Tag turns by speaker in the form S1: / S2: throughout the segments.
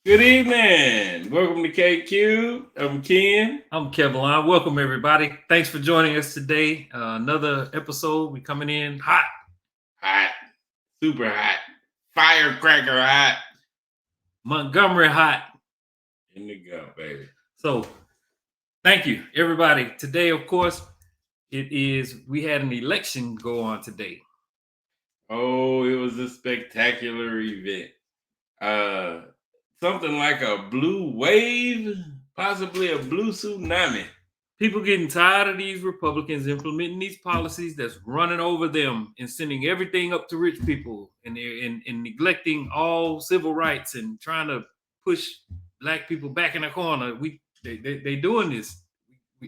S1: Good evening. Welcome to KQ. I'm Ken.
S2: I'm Kevlon. Welcome everybody. Thanks for joining us today. Another episode. We coming in hot,
S1: Hot. Super hot. Firecracker hot.
S2: Montgomery hot.
S1: In the go, baby.
S2: So, thank you everybody. Today, of course, we had an election go on today.
S1: Oh, it was a spectacular event. Something like a blue wave, possibly a blue tsunami.
S2: People getting tired of these Republicans implementing these policies that's running over them and sending everything up to rich people and neglecting all civil rights and trying to push black people back in the corner. They doing this.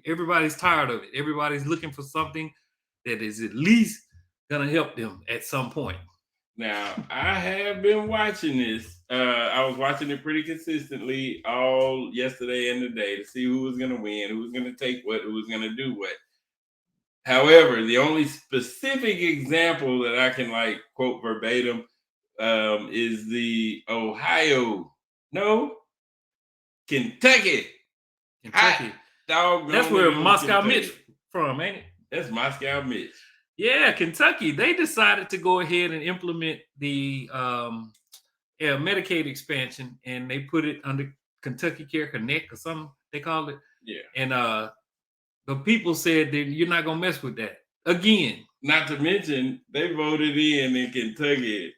S2: Everybody's tired of it. Everybody's looking for something that is at least gonna help them at some point.
S1: Now, I have been watching this. I was watching it pretty consistently all yesterday and today to see who was going to win, who was going to take what, who was going to do what. However, the only specific example that I can quote verbatim is the Kentucky.
S2: Kentucky. That's where Moscow Mitch from, ain't it?
S1: That's Moscow Mitch.
S2: Yeah, Kentucky. They decided to go ahead and implement the Medicaid expansion, and they put it under Kentucky Care Connect or something they call it.
S1: Yeah.
S2: And the people said that you're not gonna mess with that again.
S1: Not to mention, they voted in Kentucky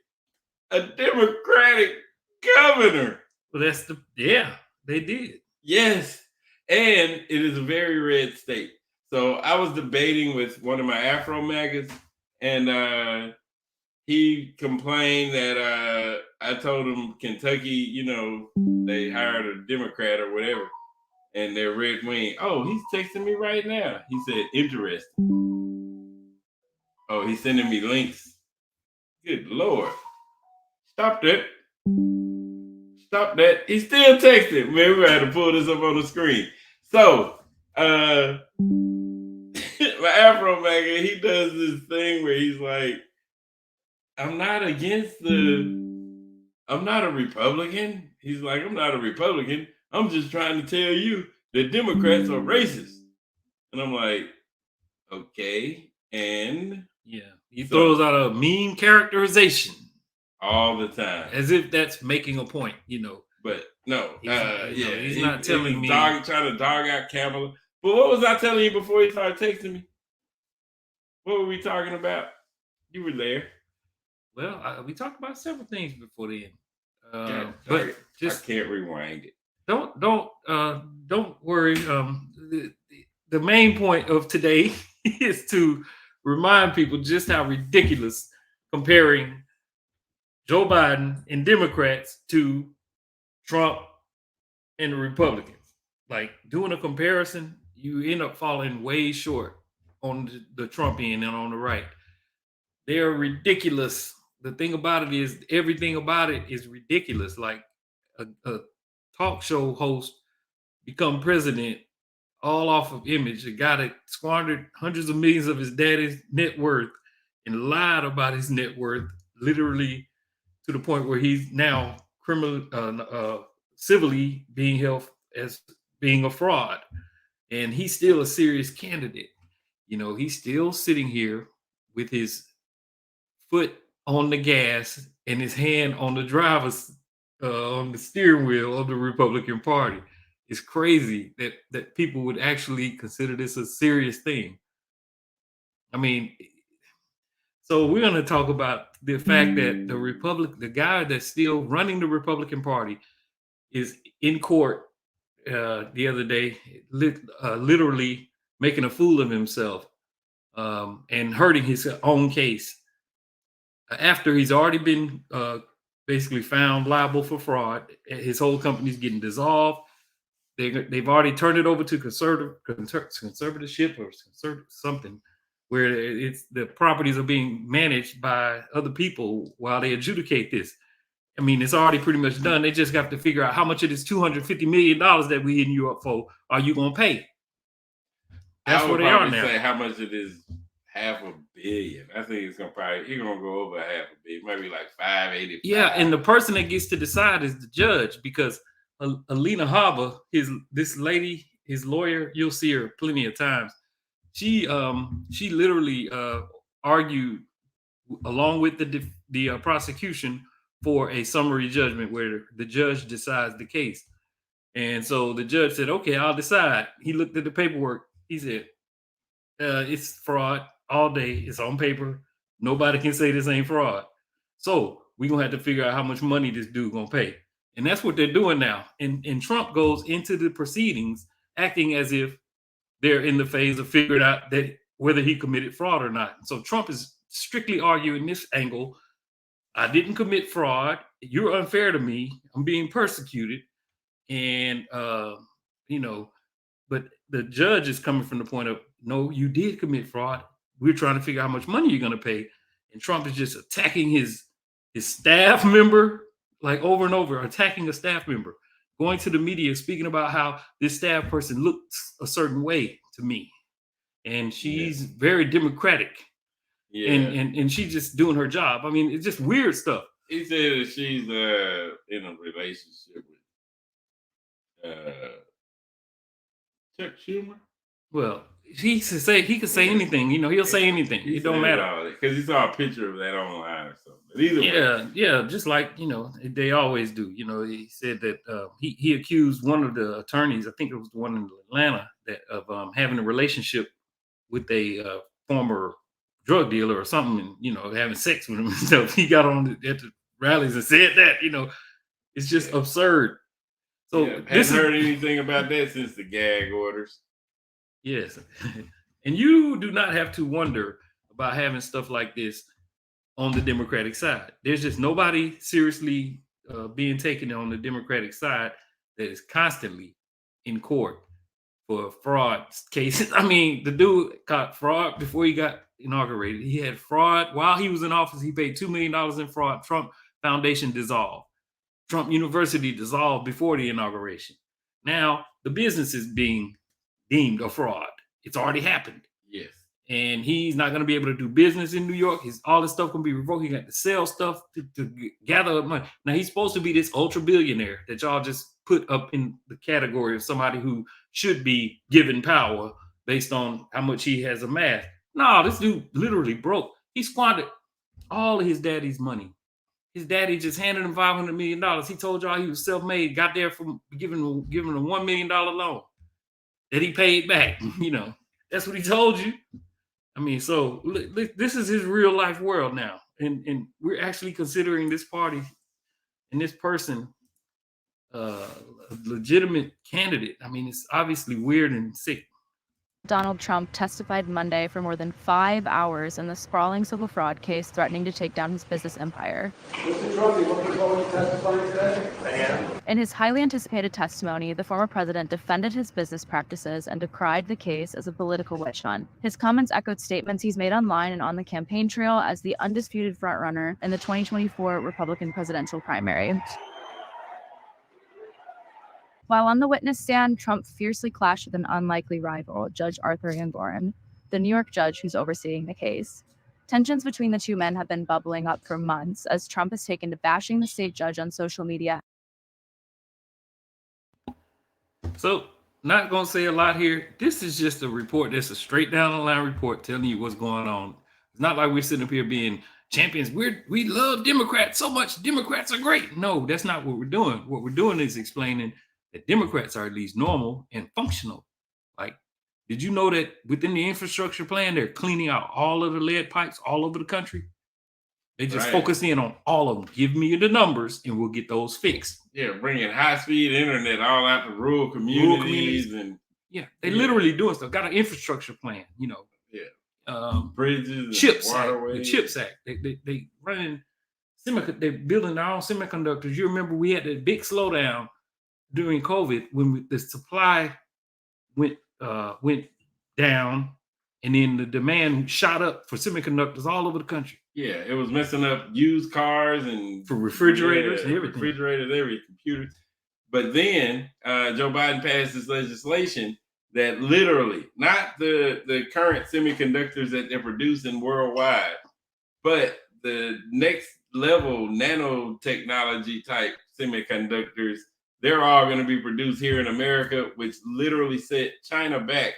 S1: a Democratic governor.
S2: Well, they did.
S1: Yes, and it is a very red state. So I was debating with one of my Afro maggots, and he complained that I told him Kentucky, they hired a Democrat or whatever, and they're red wing. Oh, he's texting me right now. He said, interesting. Oh, he's sending me links. Good Lord. Stop that. Stop that. He's still texting. Man, we had to pull this up on the screen. So, my Afro maggot, he does this thing where he's like, I'm not a Republican. He's like, I'm not a Republican. I'm just trying to tell you that Democrats are racist. And I'm like, okay. And
S2: yeah, he throws out a mean characterization
S1: all the time,
S2: as if that's making a point,
S1: But no,
S2: he's not telling me.
S1: Trying to dog out Kamala. But what was I telling you before he started texting me? What were we talking about? You were there.
S2: Well, we talked about several things before then,
S1: but just I can't rewind it.
S2: Don't worry. The main point of today is to remind people just how ridiculous comparing Joe Biden and Democrats to Trump and the Republicans. Like doing a comparison, you end up falling way short on the Trump end and on the right. They're ridiculous. The thing about it is everything about it is ridiculous. Like a talk show host become president all off of image. A guy that squandered hundreds of millions of his daddy's net worth and lied about his net worth, literally to the point where he's now civilly being held as being a fraud. And he's still a serious candidate. He's still sitting here with his foot on the gas and his hand on the driver's on the steering wheel of the Republican Party. It's crazy that people would actually consider this a serious thing. I mean, so we're going to talk about the fact that the guy that's still running the Republican Party is in court the other day, literally making a fool of himself and hurting his own case after he's already been basically found liable for fraud. His whole company's getting dissolved. They've already turned it over to conservatorship or something, where the properties are being managed by other people while they adjudicate this. I mean, it's already pretty much done. They just have to figure out how much of this $250 million that we hitting you up for are you going to pay?
S1: That's where they are now. Say how much it is. $500 million. I think he's gonna go over $500 million, maybe like 580.
S2: Yeah, and the person that gets to decide is the judge, because Alina Habba, this lady, his lawyer, you'll see her plenty of times. She literally argued along with the prosecution for a summary judgment where the judge decides the case. And so the judge said, "Okay, I'll decide." He looked at the paperwork. He said, "It's fraud all day. It's on paper. Nobody can say this ain't fraud. So we're gonna have to figure out how much money this dude gonna pay." And that's what they're doing now. And Trump goes into the proceedings acting as if they're in the phase of figuring out that whether he committed fraud or not. So Trump is strictly arguing this angle. I didn't commit fraud. You're unfair to me. I'm being persecuted. And you know, but the judge is coming from the point of, no, you did commit fraud. We're trying to figure out how much money you're going to pay. And Trump is just attacking his staff member, like over and over, attacking a staff member, going to the media, speaking about how this staff person looks a certain way to me. And she's very democratic.
S1: Yeah.
S2: And she's just doing her job. I mean, it's just weird stuff.
S1: He said that she's in a relationship with Chuck Schumer.
S2: Well, he could say anything. You know, he'll say anything. It don't matter
S1: because he saw a picture of that online or something. But either way.
S2: Yeah, just like, you know, they always do. You know, he said that he accused one of the attorneys, I think it was the one in Atlanta, that of having a relationship with a former drug dealer or something, and, you know, having sex with him and stuff. He got on at the rallies and said that. You know, it's just absurd. So
S1: haven't heard anything about that since the gag orders.
S2: Yes. And you do not have to wonder about having stuff like this on the Democratic side. There's just nobody seriously being taken on the Democratic side that is constantly in court for fraud cases. I mean, the dude caught fraud before he got inaugurated. He had fraud while he was in office. He paid $2 million in fraud. Trump Foundation dissolved. Trump University dissolved before the inauguration. Now the business is being deemed a fraud. It's already happened.
S1: Yes.
S2: And he's not going to be able to do business in New York. All this stuff can be revoked. He got to sell stuff to gather up money. Now he's supposed to be this ultra billionaire that y'all just put up in the category of somebody who should be given power based on how much he has amassed. No, this dude literally broke. He squandered all of his daddy's money. His daddy just handed him $500 million. He told y'all he was self-made, got there from giving a $1 million loan that he paid back. You know, that's what he told you. I mean, so this is his real life world now. And we're actually considering this party and this person a legitimate candidate. I mean, it's obviously weird and sick.
S3: Donald Trump testified Monday for more than 5 hours in the sprawling civil fraud case threatening to take down his business empire.
S4: Mr. Trump, you looking forward to testifying today? I am.
S3: In his highly anticipated testimony, the former president defended his business practices and decried the case as a political witch hunt. His comments echoed statements he's made online and on the campaign trail as the undisputed frontrunner in the 2024 Republican presidential primary. While on the witness stand, Trump fiercely clashed with an unlikely rival, Judge Arthur Engoron, the New York judge who's overseeing the case. Tensions between the two men have been bubbling up for months as Trump has taken to bashing the state judge on social media.
S2: So, not going to say a lot here. This is just a report. This is a straight down the line report telling you what's going on. It's not like we're sitting up here being champions. We love Democrats so much. Democrats are great. No, that's not what we're doing. What we're doing is explaining that Democrats are at least normal and functional. Like, did you know that within the infrastructure plan, they're cleaning out all of the lead pipes all over the country? They just focus in on all of them. Give me the numbers and we'll get those fixed.
S1: Yeah, bringing high-speed internet all out to rural communities. And
S2: they literally doing stuff. Got an infrastructure plan, you know.
S1: Yeah. Bridges,
S2: CHIPS
S1: waterways.
S2: Act, the CHIPS Act. They running they're building their own semiconductors. You remember we had that big slowdown during COVID when the supply went down and then the demand shot up for semiconductors all over the country.
S1: Yeah, it was messing up used cars and
S2: for refrigerators and everything.
S1: Refrigerators, computers. But then Joe Biden passed this legislation that literally, not the current semiconductors that they're producing worldwide, but the next level nanotechnology type semiconductors they're all going to be produced here in America, which literally set China back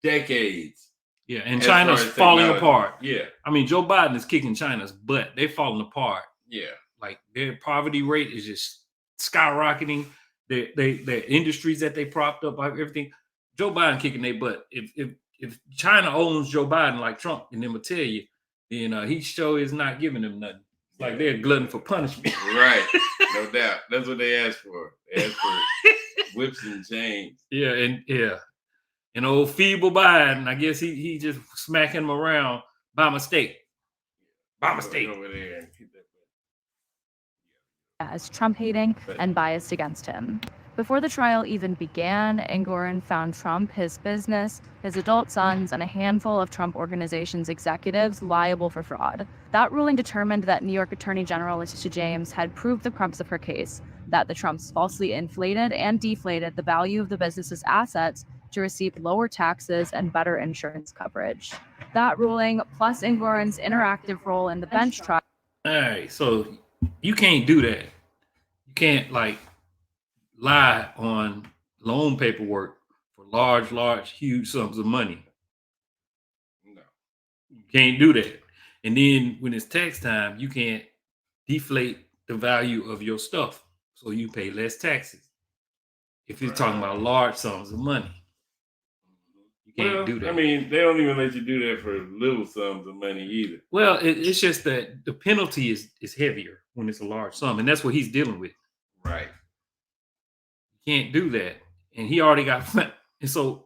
S1: decades.
S2: Yeah, and
S1: as far
S2: China's
S1: as
S2: falling
S1: technology.
S2: apart.
S1: Yeah,
S2: I mean, Joe Biden is kicking China's butt. They're falling apart.
S1: yeah.
S2: Like their poverty rate is just skyrocketing. Their industries that they propped up, like everything. Joe Biden kicking their butt. If China owns Joe Biden like Trump, and them will tell you, he sure is not giving them nothing. It's like they're glutton for punishment.
S1: Right, no doubt. That's what they asked for. They asked for whips and chains.
S2: And old feeble Biden, I guess he just smacking him around by mistake. By mistake.
S1: Over there and keep that.
S3: As Trump-hating and biased against him. Before the trial even began, Engoron found Trump, his business, his adult sons, and a handful of Trump Organization's executives liable for fraud. That ruling determined that New York Attorney General Letitia James had proved the crux of her case, that the Trumps falsely inflated and deflated the value of the business's assets to receive lower taxes and better insurance coverage. That ruling, plus Engoron's interactive role in the bench trial.
S2: All right, so you can't do that. You can't lie on loan paperwork for large, huge sums of money.
S1: No.
S2: You can't do that. And then when it's tax time, you can't deflate the value of your stuff, so you pay less taxes. If you're talking about large sums of money, you can't do that.
S1: I mean, they don't even let you do that for little sums of money either.
S2: Well, it's just that the penalty is heavier when it's a large sum, and that's what he's dealing with.
S1: Right.
S2: You can't do that, and he already got. And so,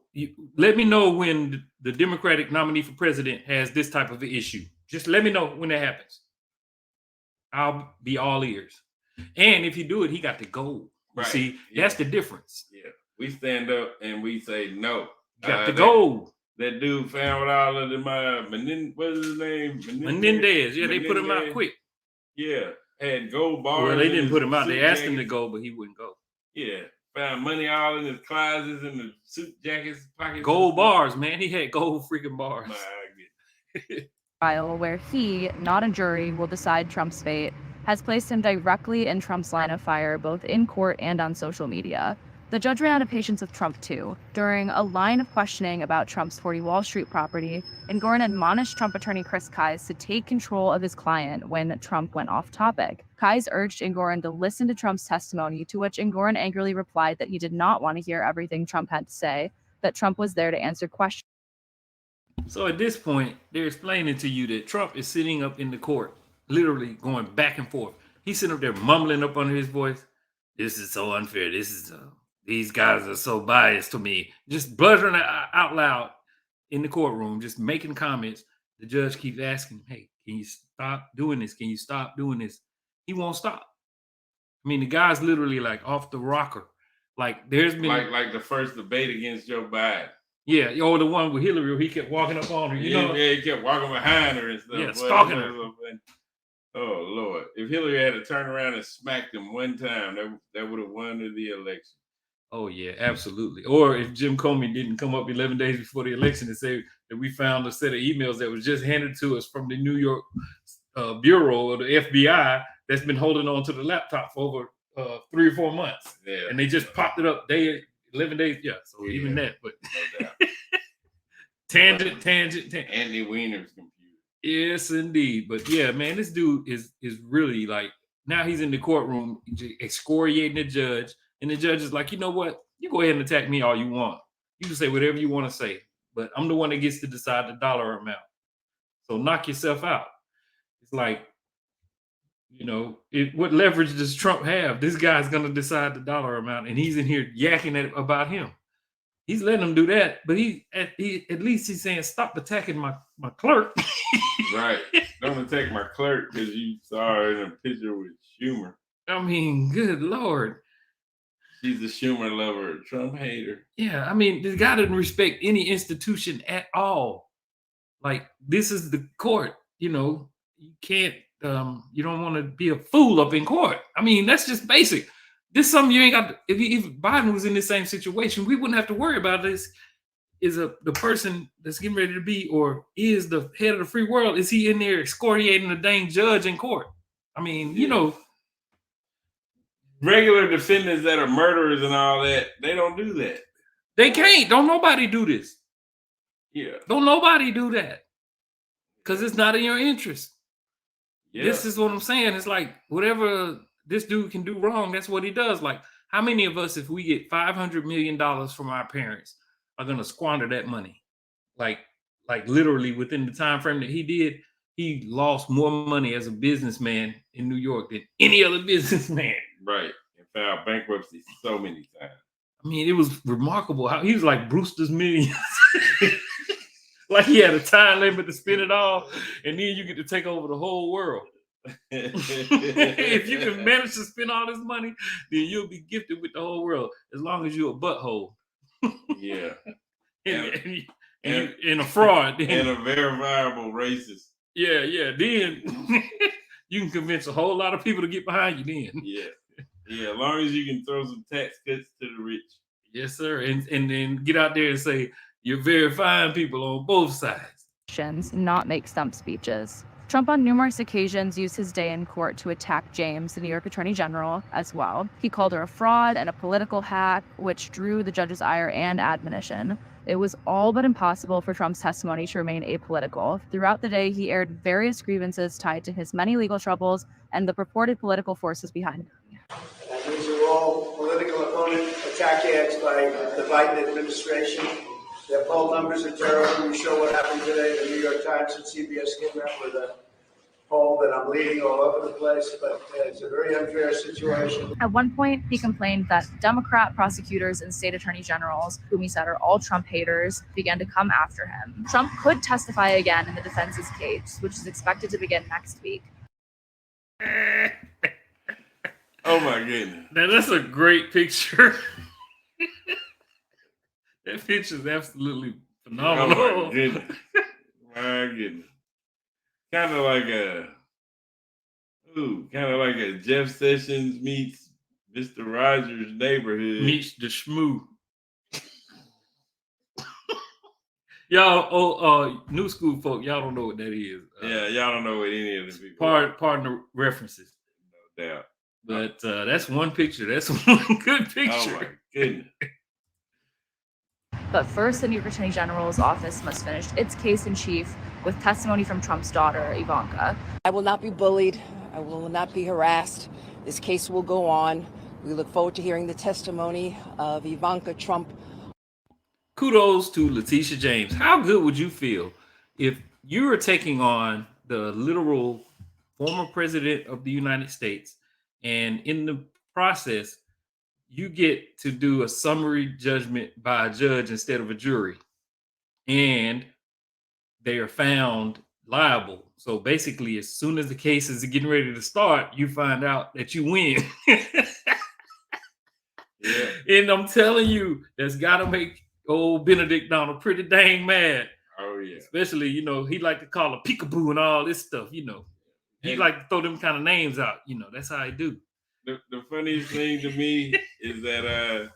S2: let me know when the Democratic nominee for president has this type of an issue. Just let me know when that happens. I'll be all ears. And if you do it, he got to go. You see, that's the difference.
S1: Yeah, we stand up and we say no.
S2: Got to go.
S1: That dude found all of them. What is his name?
S2: Menendez. Yeah, they put him out quick.
S1: Yeah, had gold bars.
S2: Well, they didn't put him out. They asked him to go, but he wouldn't go.
S1: Yeah, found money all in his closets and the suit jackets, pockets.
S2: Gold bars, man. He had gold freaking bars.
S3: Trial where he, not a jury, will decide Trump's fate, has placed him directly in Trump's line of fire, both in court and on social media. The judge ran out of patience with Trump, too. During a line of questioning about Trump's 40 Wall Street property, Engoron admonished Trump attorney Chris Kise to take control of his client when Trump went off topic. Kise urged Engoron to listen to Trump's testimony, to which Engoron angrily replied that he did not want to hear everything Trump had to say, that Trump was there to answer questions.
S2: So at this point, they're explaining to you that Trump is sitting up in the court, literally going back and forth. He's sitting up there mumbling up under his voice. This is so unfair. These guys are so biased to me. Just blubbering out loud in the courtroom, just making comments. The judge keeps asking, hey, can you stop doing this? Can you stop doing this? He won't stop. I mean, the guy's literally like off the rocker. Like there's been
S1: like the first debate against Joe Biden.
S2: Yeah, or the one with Hillary where he kept walking up on her.
S1: Yeah, he kept walking behind her and stuff.
S2: Yeah, stalking her.
S1: Oh Lord! If Hillary had to turn around and smack him one time, that would have won the election.
S2: Oh yeah, absolutely. Or if Jim Comey didn't come up 11 days before the election and say that we found a set of emails that was just handed to us from the New York Bureau or the FBI that's been holding on to the laptop for over 3 or 4 months.
S1: Yeah,
S2: and they just popped it up 11 days. Yeah, so even that, but
S1: no doubt.
S2: tangent.
S1: Andy Weiner's computer.
S2: Yes, indeed. But yeah, man, this dude is really like, now he's in the courtroom excoriating the judge. And the judge is like, you know what? You go ahead and attack me all you want. You can say whatever you want to say, but I'm the one that gets to decide the dollar amount. So knock yourself out. It's like, what leverage does Trump have? This guy's going to decide the dollar amount, and he's in here yakking about him. He's letting him do that, but at least he's saying, stop attacking my clerk.
S1: Right. Don't attack my clerk because you saw her in a picture with Schumer.
S2: I mean, good Lord.
S1: She's a Schumer lover, a Trump hater.
S2: Yeah, I mean, this guy doesn't respect any institution at all. Like, this is the court, you can't, you don't want to be a fool up in court. I mean, that's just basic. This is something you ain't got to, if Biden was in the same situation, we wouldn't have to worry about this. Is the person that's getting ready to be, or is the head of the free world, is he in there excoriating the dang judge in court? I mean,
S1: regular defendants that are murderers and all that, they don't do that.
S2: They can't. Don't nobody do this.
S1: Yeah.
S2: Don't nobody do that. Because it's not in your interest.
S1: Yeah.
S2: This is what I'm saying. It's like whatever this dude can do wrong, that's what he does. Like, how many of us, if we get $500 million from our parents, are gonna squander that money? Like literally within the time frame that he did, he lost more money as a businessman in New York than any other businessman.
S1: Right. And filed bankruptcy so many times.
S2: I mean, it was remarkable how he was like Brewster's Millions. Like he had a time limit to spend it all, and then you get to take over the whole world. If you can manage to spend all this money, then you'll be gifted with the whole world, as long as you're a butthole.
S1: Yeah.
S2: And a fraud.
S1: And a verifiable racist.
S2: Yeah. Then you can convince a whole lot of people to get behind you then.
S1: Yeah. As long as you can throw some tax cuts to the rich.
S2: Yes, sir. And then get out there and say, you're verifying people on both sides.
S3: Not make stump speeches. Trump on numerous occasions used his day in court to attack James, the New York Attorney General, as well. He called her a fraud and a political hack, which drew the judge's ire and admonition. It was all but impossible for Trump's testimony to remain apolitical. Throughout the day, he aired various grievances tied to his many legal troubles and the purported political forces behind them.
S4: And these are all political opponent attack ads by the Biden administration. Their poll numbers are terrible. We show what happened today. The New York Times and CBS came out with a poll that I'm leading all over the place, but it's a very unfair situation.
S3: At one point, he complained that Democrat prosecutors and state attorney generals, whom he said are all Trump haters, began to come after him. Trump could testify again in the defense's case, which is expected to begin next week.
S1: Oh my goodness.
S2: Now that's a great picture. That picture is absolutely phenomenal.
S1: Oh my goodness. My goodness. Kind of like a Jeff Sessions meets Mr. Rogers' Neighborhood.
S2: Meets the Schmoo. Y'all, new school folk, y'all don't know what that is.
S1: Yeah, y'all don't know what any of this people
S2: Pardon the references.
S1: No doubt.
S2: But that's one picture. That's one good picture.
S1: Oh my goodness.
S3: But first, the New York Attorney General's office must finish its case in chief with testimony from Trump's daughter, Ivanka.
S5: I will not be bullied. I will not be harassed. This case will go on. We look forward to hearing the testimony of Ivanka Trump.
S2: Kudos to Letitia James. How good would you feel if you were taking on the literal former president of the United States, and in the process, you get to do a summary judgment by a judge instead of a jury, and they are found liable. So basically, as soon as the case is getting ready to start, you find out that you win.
S1: Yeah.
S2: And I'm telling you, that's got to make old Benedict Donald pretty dang mad.
S1: Oh yeah.
S2: Especially, he like to call her peekaboo and all this stuff, He
S1: And-
S2: like to throw them kind of names out, that's how he do.
S1: The funniest thing to me is that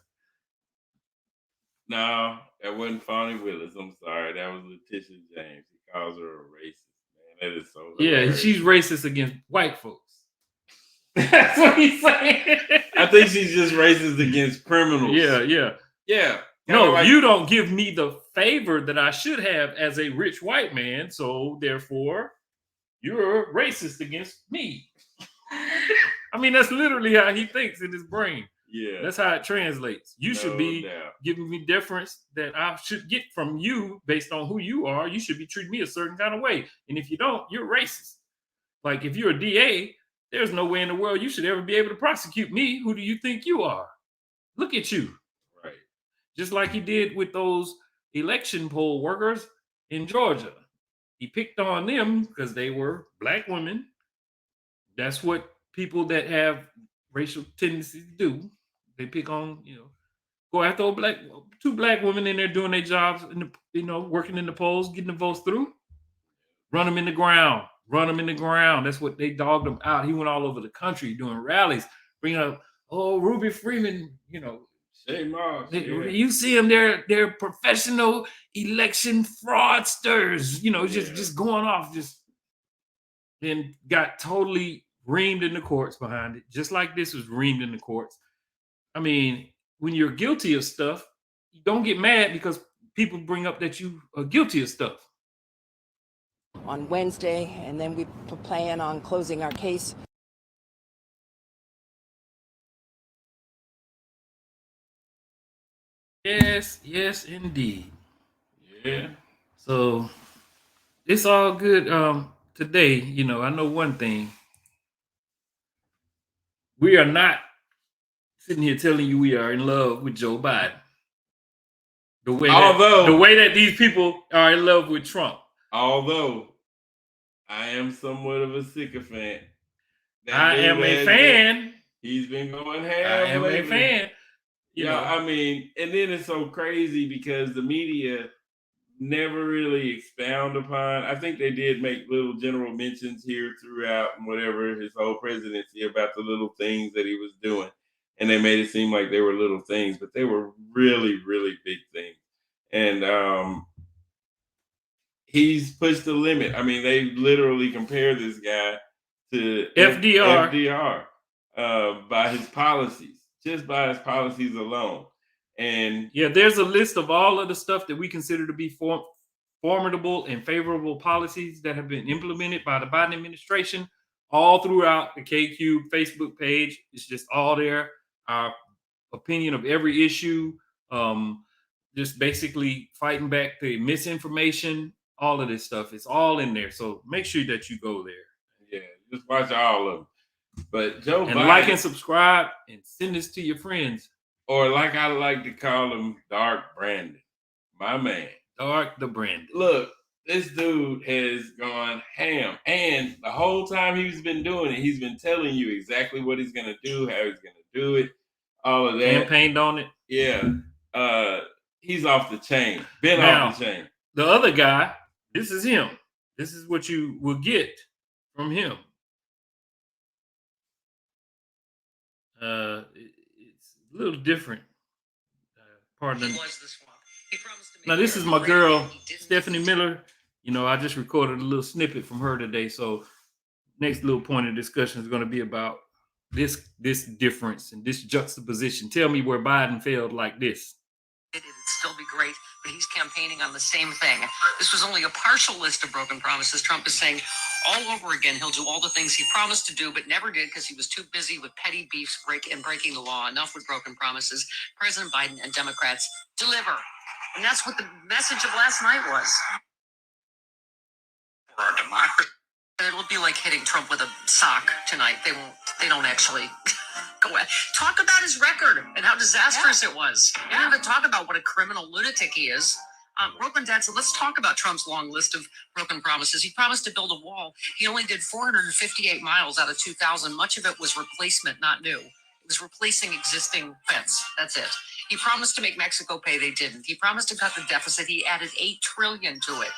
S1: no, that wasn't Fonnie Willis. I'm sorry, that was Letitia James. He calls her a racist. Man, that is so
S2: Yeah,
S1: hilarious.
S2: she's racist against white folks. That's what he's saying.
S1: I think she's just racist against criminals.
S2: Yeah.
S1: Yeah.
S2: No,
S1: Kinda like-
S2: you don't give me the favor that I should have as a rich white man, so therefore you're racist against me. I mean, that's literally how he thinks in his brain.
S1: Yeah.
S2: That's how it translates. You should
S1: No
S2: be
S1: doubt.
S2: giving me deference that I should get from you based on who you are. You should be treating me a certain kind of way. And if you don't, you're racist. Like if you're a DA, there's no way in the world you should ever be able to prosecute me. Who do you think you are? Look at you.
S1: Right.
S2: Just like he did with those election poll workers in Georgia. He picked on them because they were black women. That's what people that have racial tendencies do. They pick on, go after two black women in there doing their jobs, working in the polls, getting the votes through. Run them in the ground. That's what they dogged him out. He went all over the country doing rallies, bringing up, Ruby Freeman,
S1: Shay Moss. Yeah.
S2: You see them, they're professional election fraudsters, just going off, then got totally reamed in the courts behind it, just like this was reamed in the courts. I mean, when you're guilty of stuff, you don't get mad because people bring up that you are guilty of stuff.
S5: On Wednesday, and then we plan on closing our case.
S2: Yes, yes, indeed.
S1: Yeah.
S2: So it's all good. Today, you know, I know one thing. We are not sitting here telling you we are in love with Joe Biden. The way that these people are in love with Trump.
S1: Although I am somewhat of a sycophant.
S2: I am a fan.
S1: He's been going ham.
S2: I am
S1: lately.
S2: a fan. You know,
S1: I mean, and then it's so crazy because the media never really expound upon. I think they did make little general mentions here throughout and whatever his whole presidency about the little things that he was doing. And they made it seem like they were little things, but they were really, really big things. And he's pushed the limit. I mean, they literally compare this guy to FDR by his policies, just by his policies alone. And
S2: yeah, there's a list of all of the stuff that we consider to be formidable and favorable policies that have been implemented by the Biden administration all throughout the KQ Facebook page. It's just all there. Our opinion of every issue, just basically fighting back the misinformation, all of this stuff. It's all in there. So make sure that you go there.
S1: Yeah, just watch all of them. But Joe
S2: and
S1: Biden,
S2: like and subscribe and send this to your friends.
S1: Or like I like to call him, Dark Brandon, my man.
S2: Dark the Brandon.
S1: Look, this dude has gone ham. And the whole time he's been doing it, he's been telling you exactly what he's going to do, how he's going to do it, all of that.
S2: Campaigned on it.
S1: Yeah. He's off the chain. Off the chain.
S2: The other guy, this is him. This is what you will get from him. It's a little different. Pardon. Now, this is my girl, Stephanie Miller. You know, I just recorded a little snippet from her today. So next little point of discussion is going to be about this difference and this juxtaposition. Tell me where Biden failed like this.
S6: It'd still be great, but he's campaigning on the same thing. This was only a partial list of broken promises. Trump is saying all over again he'll do all the things he promised to do but never did because he was too busy with petty beefs breaking the law. Enough with broken promises. President Biden and Democrats deliver. And that's what the message of last night was. For our democracy. It'll be like hitting Trump with a sock tonight. They don't actually go ahead. Talk about his record and how disastrous it was. You don't even talk about what a criminal lunatic he is. Roland Dad said, let's talk about Trump's long list of broken promises. He promised to build a wall. He only did 458 miles out of 2,000. Much of it was replacement, not new. It was replacing existing fence. That's it. He promised to make Mexico pay. They didn't. He promised to cut the deficit. He added $8 trillion to it.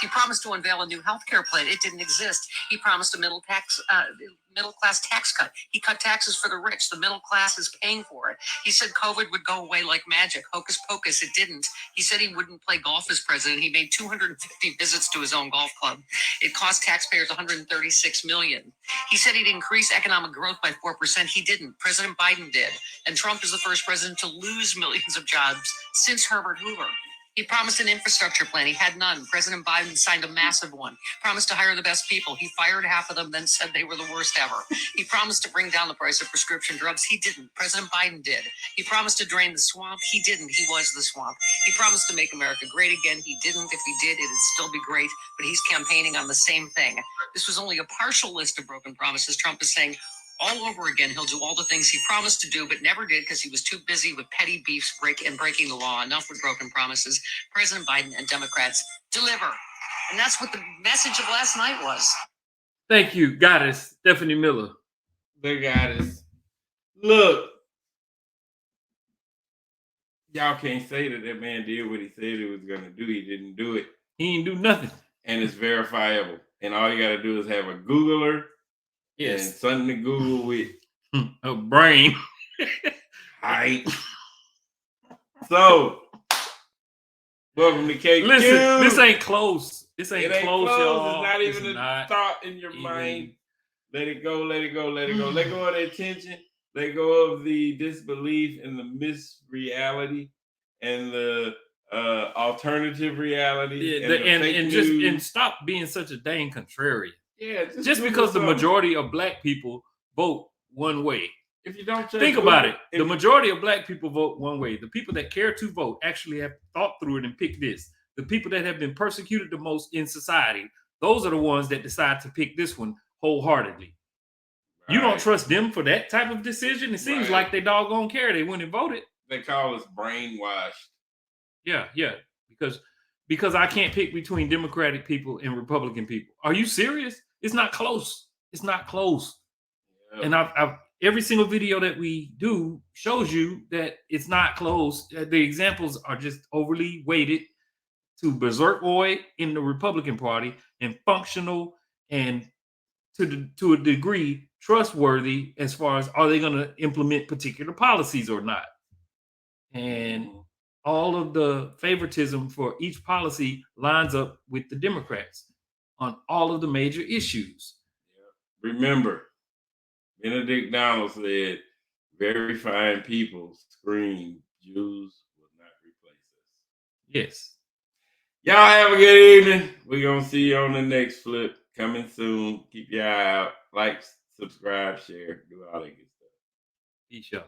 S6: He promised to unveil a new health care plan. It didn't exist. He promised a middle class tax cut. He cut taxes for the rich. The middle class is paying for it. He said COVID would go away like magic. Hocus pocus, it didn't. He said he wouldn't play golf as president. He made 250 visits to his own golf club. It cost taxpayers $136 million. He said he'd increase economic growth by 4%. He didn't. President Biden did. And Trump is the first president to lose millions of jobs since Herbert Hoover. He promised an infrastructure plan. He had none. President Biden signed a massive one. Promised to hire the best people. He fired half of them, then said they were the worst ever. He promised to bring down the price of prescription drugs. He didn't. President Biden did. He promised to drain the swamp. He didn't. He was the swamp. He promised to make America great again. He didn't. If he did, it'd still be great. But he's campaigning on the same thing. This was only a partial list of broken promises. Trump is saying all over again he'll do all the things he promised to do but never did because he was too busy with petty beefs breaking the law. Enough with broken promises. President Biden and Democrats deliver. And that's what the message of last night was.
S2: Thank you, Goddess Stephanie Miller.
S1: The Goddess. Look, y'all can't say that man did what he said he was going to do. He didn't do it.
S2: He didn't do nothing.
S1: And it's verifiable. And all you got to do is have a Googler.
S2: Yes.
S1: And something to Google with.
S2: A brain.
S1: Right. So, welcome to KQ.
S2: Listen, this ain't close. This ain't
S1: It ain't
S2: close, y'all.
S1: It's not even a thought in your mind. Let it go, let it go, let it go. Let go of the attention, let go of the disbelief and the misreality and the alternative reality
S2: Yeah,
S1: and the fake news.
S2: and stop being such a dang contrarian.
S1: Yeah,
S2: Just
S1: Google
S2: because the
S1: something.
S2: majority of black people vote one way.
S1: If you don't
S2: Think about it. The majority of black people vote one way. The people that care to vote actually have thought through it and picked this. The people that have been persecuted the most in society, those are the ones that decide to pick this one wholeheartedly. You don't trust them for that type of decision? It seems
S1: Right.
S2: like they doggone care. They went and voted.
S1: They call us brainwashed.
S2: Yeah. Because I can't pick between Democratic people and Republican people. Are you serious? It's not close. It's not close.
S1: Yeah.
S2: And I've every single video that we do shows you that it's not close. The examples are just overly weighted to berserkoid in the Republican Party and functional and to a degree trustworthy as far as are they going to implement particular policies or not. And all of the favoritism for each policy lines up with the Democrats on all of the major issues.
S1: Remember, Benedict Donald said, very fine people scream, Jews will not replace us.
S2: Yes.
S1: Y'all have a good evening. We're going to see you on the next flip. Coming soon. Keep your eye out. Like, subscribe, share, do all that good stuff.
S2: Peace, y'all.